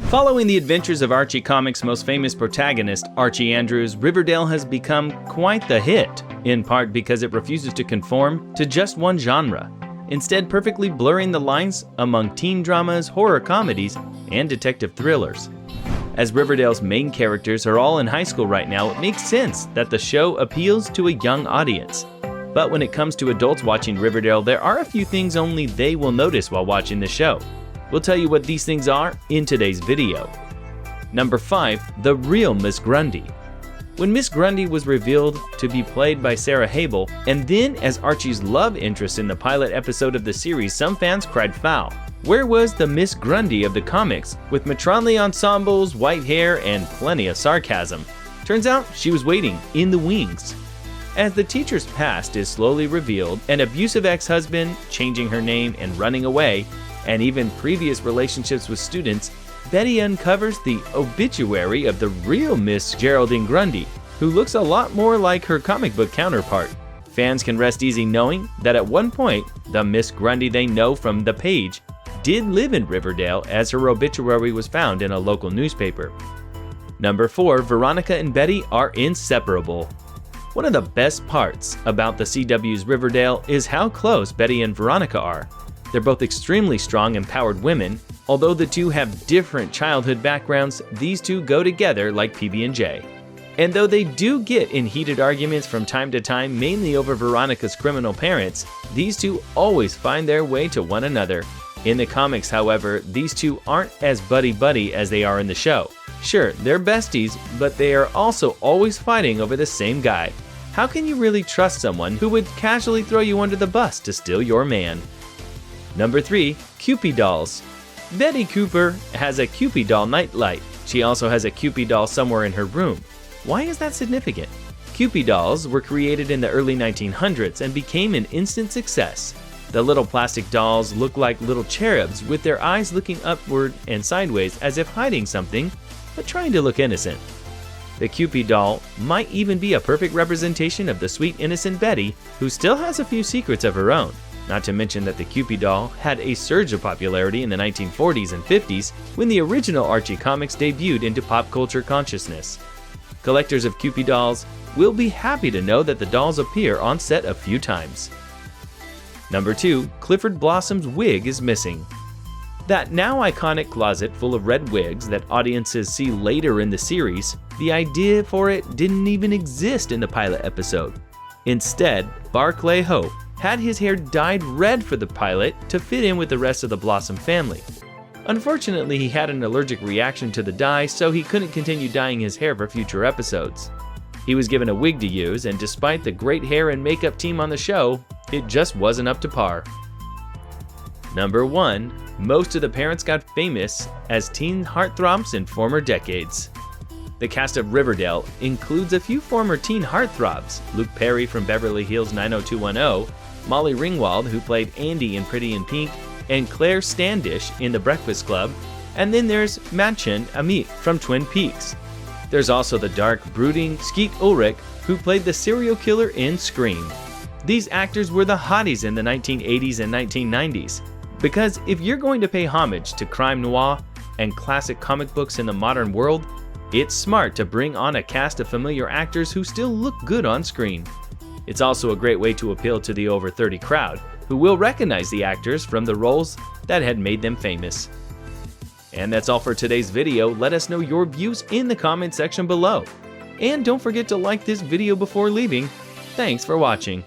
Following the adventures of Archie Comics' most famous protagonist, Archie Andrews, Riverdale has become quite the hit, in part because it refuses to conform to just one genre, instead perfectly blurring the lines among teen dramas, horror comedies, and detective thrillers. As Riverdale's main characters are all in high school right now, it makes sense that the show appeals to a young audience. But when it comes to adults watching Riverdale, there are a few things only they will notice while watching the show. We'll tell you what these things are in today's video. Number 5. The real Miss Grundy. When Miss Grundy was revealed to be played by Sarah Habel, and then as Archie's love interest in the pilot episode of the series, some fans cried foul. Where was the Miss Grundy of the comics, with matronly ensembles, white hair, and plenty of sarcasm? Turns out she was waiting in the wings. As the teacher's past is slowly revealed, an abusive ex-husband, changing her name and running away, and even previous relationships with students, Betty uncovers the obituary of the real Miss Geraldine Grundy, who looks a lot more like her comic book counterpart. Fans can rest easy knowing that at one point, the Miss Grundy they know from The Page did live in Riverdale, as her obituary was found in a local newspaper. Number 4. Veronica and Betty are inseparable. One of the best parts about the CW's Riverdale is how close Betty and Veronica are. They're both extremely strong, empowered women. Although the two have different childhood backgrounds, these two go together like PB&J. And though they do get in heated arguments from time to time, mainly over Veronica's criminal parents, these two always find their way to one another. In the comics, however, these two aren't as buddy-buddy as they are in the show. Sure, they're besties, but they are also always fighting over the same guy. How can you really trust someone who would casually throw you under the bus to steal your man? Number 3. Cupid dolls. Betty Cooper has a Cupid doll nightlight. She also has a Cupid doll somewhere in her room. Why is that significant? Cupid dolls were created in the early 1900s and became an instant success. The little plastic dolls look like little cherubs with their eyes looking upward and sideways as if hiding something, but trying to look innocent. The Cupid doll might even be a perfect representation of the sweet innocent Betty, who still has a few secrets of her own. Not to mention that the Cupid doll had a surge of popularity in the 1940s and 50s when the original Archie Comics debuted into pop culture consciousness. Collectors of Cupid dolls will be happy to know that the dolls appear on set a few times. Number 2. Clifford Blossom's wig is missing. That now iconic closet full of red wigs that audiences see later in the series, the idea for it didn't even exist in the pilot episode. Instead, Barclay Hope had his hair dyed red for the pilot to fit in with the rest of the Blossom family. Unfortunately, he had an allergic reaction to the dye, so he couldn't continue dyeing his hair for future episodes. He was given a wig to use, and despite the great hair and makeup team on the show, it just wasn't up to par. Number 1. Most of the parents got famous as teen heartthrobs in former decades. The cast of Riverdale includes a few former teen heartthrobs: Luke Perry from Beverly Hills 90210, Molly Ringwald, who played Andy in Pretty in Pink, and Claire Standish in The Breakfast Club, and then there's Machen Amit from Twin Peaks. There's also the dark, brooding Skeet Ulrich, who played the serial killer in Scream. These actors were the hotties in the 1980s and 1990s, because if you're going to pay homage to crime noir and classic comic books in the modern world, it's smart to bring on a cast of familiar actors who still look good on screen. It's also a great way to appeal to the over 30 crowd, who will recognize the actors from the roles that had made them famous. And that's all for today's video. Let us know your views in the comment section below. And don't forget to like this video before leaving. Thanks for watching.